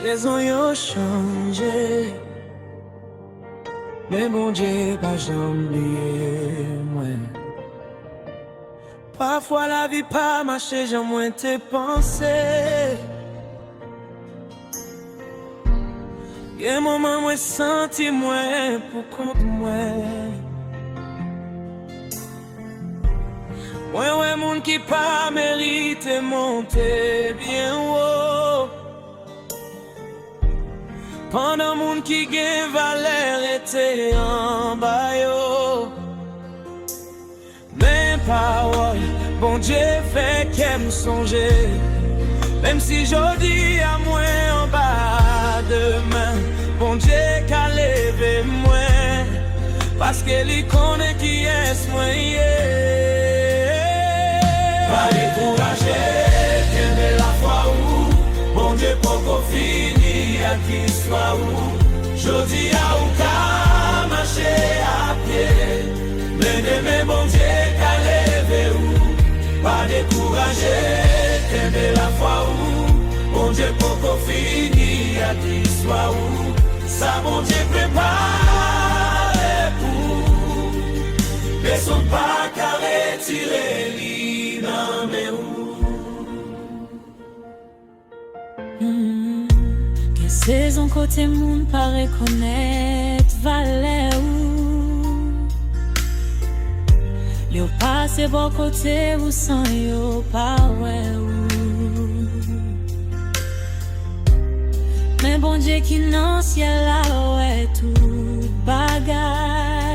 Saison yo changé, mais mon Dieu pas jamais moi. Parfois la vie pas marché, j'en moins tes pensées. Y'a moment moi senti moi pour compte moi. Ouais, moun qui pas mérite monter bien haut. Pendant moun qui gagne valeur était en bas yo. Mais parole, bon Dieu fait qu'elle me songer. Même si j'odie à moi en bas demain, bon Dieu qu'a levé moi. Parce qu'elle y connaît qui est moi. Pas découragé, qu'elle la foi où bon Dieu pour fini à qui soit où. Jodi à ou ka marcher à pied, mais demain bon Dieu qu'a levé où. Pas découragé, qu'elle la foi où bon Dieu pour fini à qui soit où. Ça bon Dieu prépare pour, mais son pas qu'à retirer li. Que saison côté moun pas reconnaître valeur ou yo passe bon côté ou sans yo pas ouais ou. Mais bon Dieu qui nan ciel là ouais tout bagaille.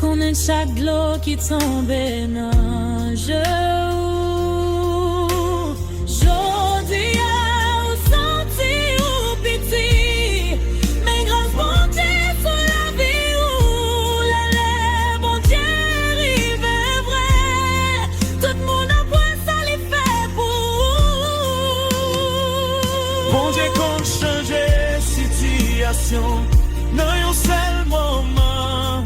Connaît chaque glow qui tombe dans jeu. Jodi a ou senti ou piti, mais grâce bon Dieu sur la vie ou l'élève bon Dieu arrive vrai. Tout le monde a point ça les fait pour. Bon Dieu compte changer situation dans un seul moment.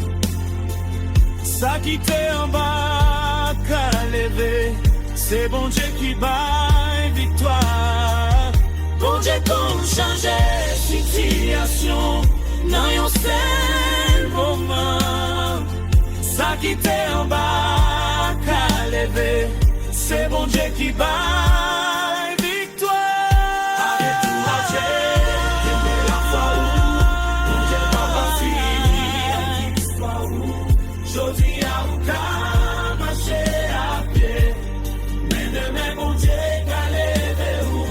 Ça qui t'est en bas qu'à lever, c'est bon Dieu qui bat victoire. Bon Dieu comme changer situation dans un seul moment. Ça qui t'est en bas qu'à lever, c'est bon Dieu qui bat victoire. Avec tout à Dieu, la foi où, bon Dieu pas fini, qui soit où. Jodi a ou ka marcher à pied, mais demain bon Dieu qu'a levé ou.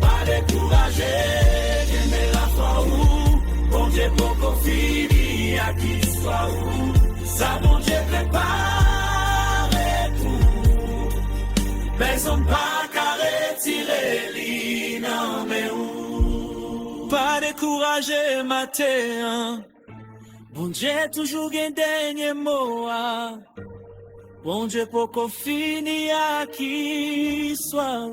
Pas découragé, j'aime la foi ou bon Dieu pour qu'on finisse à qui soit où. Ça bon Dieu prépare tout, mais on pas qu'à retirer li nan mais ou. Pas découragé matin. Bon Dieu toujours gain dernier mot. Bon Dieu pour qu'on finisse à qui soit.